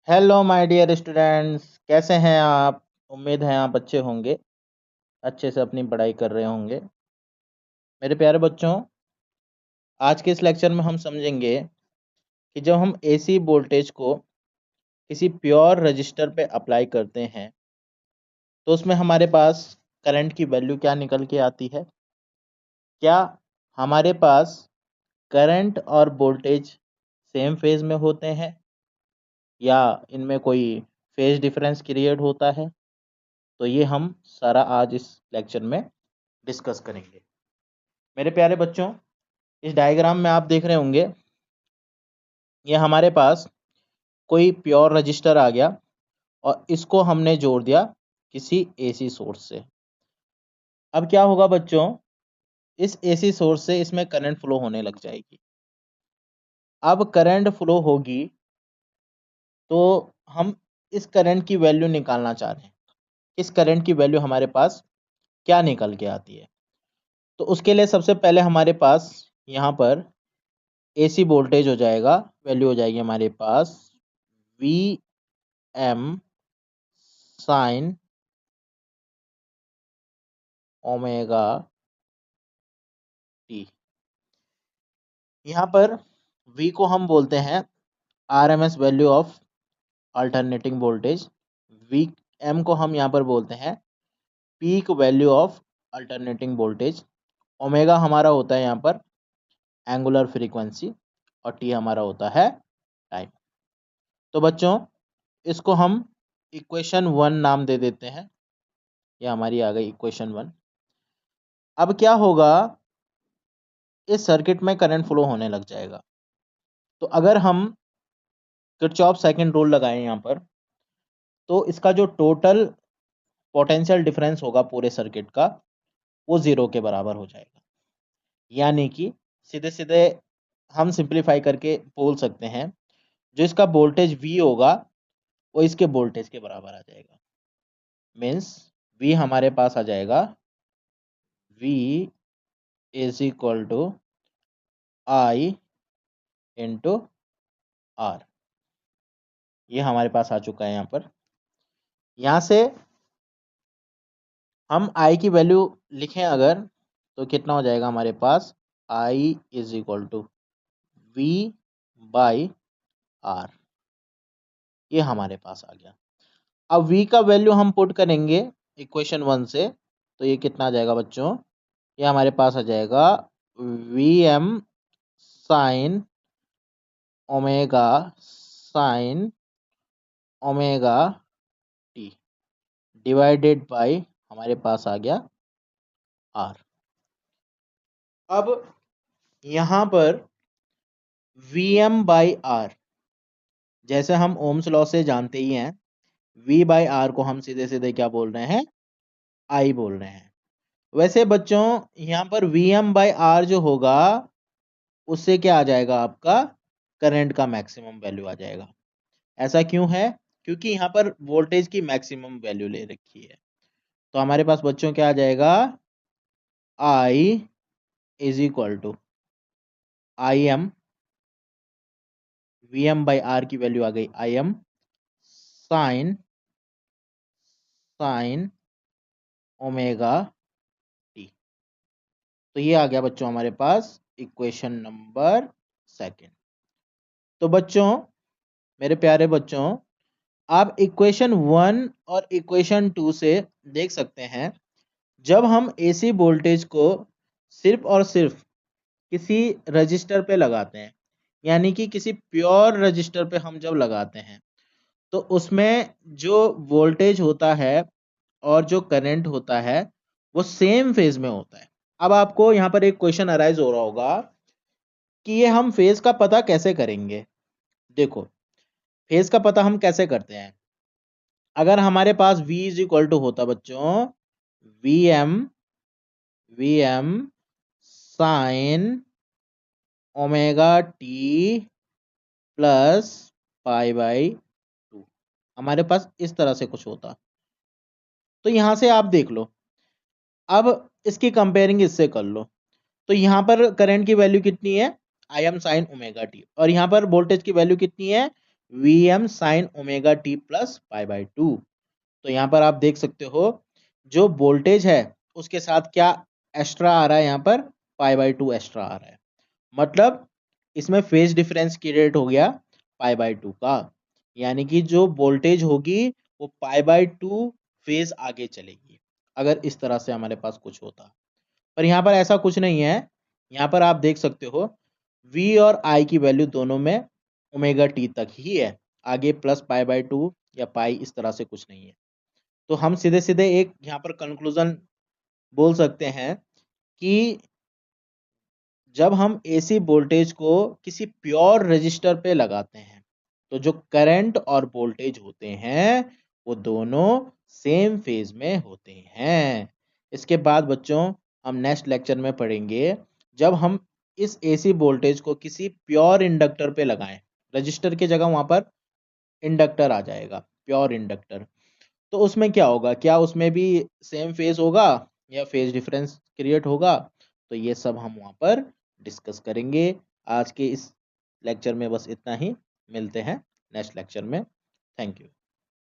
Hello my dear students, कैसे हैं आप? उम्मीद है आप अच्छे होंगे, अच्छे से अपनी पढ़ाई कर रहे होंगे। मेरे प्यारे बच्चों, आज के इस लेक्चर में हम समझेंगे कि जब हम एसी वोल्टेज को किसी प्योर रजिस्टर पे अप्लाई करते हैं तो उसमें हमारे पास करंट की वैल्यू क्या निकल के आती है। क्या हमारे पास करंट और वोल्टेज सेम फेज में होते हैं या इनमें कोई फेज डिफरेंस क्रिएट होता है? तो ये हम सारा आज इस लेक्चर में डिस्कस करेंगे। मेरे प्यारे बच्चों, इस डायग्राम में आप देख रहे होंगे, ये हमारे पास कोई प्योर रजिस्टर आ गया और इसको हमने जोड़ दिया किसी एसी सोर्स से। अब क्या होगा बच्चों, इस एसी सोर्स से इसमें करंट फ्लो होने लग जाएगी। अब करंट फ्लो होगी तो हम इस करंट की वैल्यू निकालना चाह रहे हैं। इस करंट की वैल्यू हमारे पास क्या निकल के आती है? तो उसके लिए सबसे पहले हमारे पास यहाँ पर एसी वोल्टेज हो जाएगा, वैल्यू हो जाएगी हमारे पास V M sine omega t. यहाँ पर V को हम बोलते हैं RMS value of alternating voltage, V m को हम यहाँ पर बोलते हैं peak value of alternating voltage, omega हमारा होता है यहाँ पर एंगुलर फ्रीक्वेंसी और टी हमारा होता है टाइम। तो बच्चों, इसको हम इक्वेशन 1 नाम दे देते हैं। ये हमारी आ गई इक्वेशन 1। अब क्या होगा, इस सर्किट में करंट फ्लो होने लग जाएगा। तो अगर हम किरचॉफ सेकंड रूल लगाएं यहाँ पर, तो इसका जो टोटल पोटेंशियल डिफरेंस होगा पूरे सर्किट का, वो 0 के बराबर हो जाएगा। यानी कि सीधे सीधे हम सिंप्लीफाई करके बोल सकते हैं, जो इसका वोल्टेज V होगा वो इसके वोल्टेज के बराबर आ जाएगा। मीन्स V हमारे पास आ जाएगा V is equal to I into R। ये हमारे पास आ चुका है यहाँ पर। यहाँ से हम I की वैल्यू लिखें अगर, तो कितना हो जाएगा हमारे पास, I is equal to V by R। ये हमारे पास आ गया। अब V का वैल्यू हम पुट करेंगे इक्वेशन 1 से, तो ये कितना आ जाएगा बच्चों, ये हमारे पास आ जाएगा Vm sine omega sine omega T divided by हमारे पास आ गया R। अब यहाँ पर Vm बाई R, जैसे हम ओम्स लॉ से जानते ही हैं, V बाई R को हम सीधे सीधे क्या बोल रहे हैं, I बोल रहे हैं। वैसे बच्चों, यहाँ पर Vm बाई R जो होगा उससे क्या आ जाएगा, आपका करंट का मैक्सिमम वैल्यू आ जाएगा। ऐसा क्यों है? क्योंकि यहाँ पर वोल्टेज की मैक्सिमम वैल्यू ले रखी है। तो हमारे पास बच्चों क्या आ जाएगा, I is equal to Im, Vm by R की वैल्यू आ गई Im sine sine omega T. तो ये आ गया बच्चों हमारे पास इक्वेशन नंबर 2। तो बच्चों, मेरे प्यारे बच्चों, आप इक्वेशन 1 और इक्वेशन 2 से देख सकते हैं, जब हम एसी वोल्टेज को सिर्फ और सिर्फ किसी रजिस्टर पे लगाते हैं, यानी कि किसी प्योर रजिस्टर पे हम जब लगाते हैं, तो उसमें जो वोल्टेज होता है और जो करंट होता है वो सेम फेज में होता है। अब आपको यहाँ पर एक क्वेश्चन अराइज हो रहा होगा कि ये हम फेज का पता कैसे करेंगे। देखो, फेज का पता हम कैसे करते हैं, अगर हमारे पास V इज इक्वल टू होता बच्चों V M sine omega T plus pi by 2, हमारे पास इस तरह से कुछ होता। तो यहां से आप देख लो, अब इसकी कंपेयरिंग इससे कर लो। तो यहाँ पर करंट की वैल्यू कितनी है, I am sine omega T, और यहाँ पर वोल्टेज की वैल्यू कितनी है, Vm sin omega T plus pi by two. तो यहाँ पर आप देख सकते हो जो वोल्टेज है उसके साथ क्या एक्स्ट्रा आ रहा है, यहाँ पर पाई बाई टू एक्स्ट्रा आ रहा है। मतलब इसमें फेज डिफरेंस क्रिएट हो गया पाई बाई टू का, यानी कि जो वोल्टेज होगी वो पाई बाई टू फेज आगे चलेगी अगर इस तरह से हमारे पास कुछ होता। पर यहाँ पर ऐसा कुछ नहीं है। यहाँ पर आप देख सकते हो V और I की वैल्यू दोनों में ओमेगा टी तक ही है, आगे प्लस पाई बाई टू या पाई इस तरह से कुछ नहीं है। तो हम सीधे सीधे एक यहाँ पर कंक्लूजन बोल सकते हैं कि जब हम एसी वोल्टेज को किसी प्योर रजिस्टर पे लगाते हैं तो जो करंट और वोल्टेज होते हैं वो दोनों सेम फेज में होते हैं। इसके बाद बच्चों हम नेक्स्ट लेक्चर में पढ़ेंगे जब हम इस एसी वोल्टेज को किसी प्योर इंडक्टर पे लगाएं, रजिस्टर की जगह वहां पर इंडक्टर आ जाएगा, प्योर इंडक्टर। तो उसमें क्या होगा, क्या उसमें भी सेम फेज होगा या फेज डिफरेंस क्रिएट होगा, तो ये सब हम वहाँ पर डिस्कस करेंगे। आज के इस लेक्चर में बस इतना ही, मिलते हैं नेक्स्ट लेक्चर में। Thank you.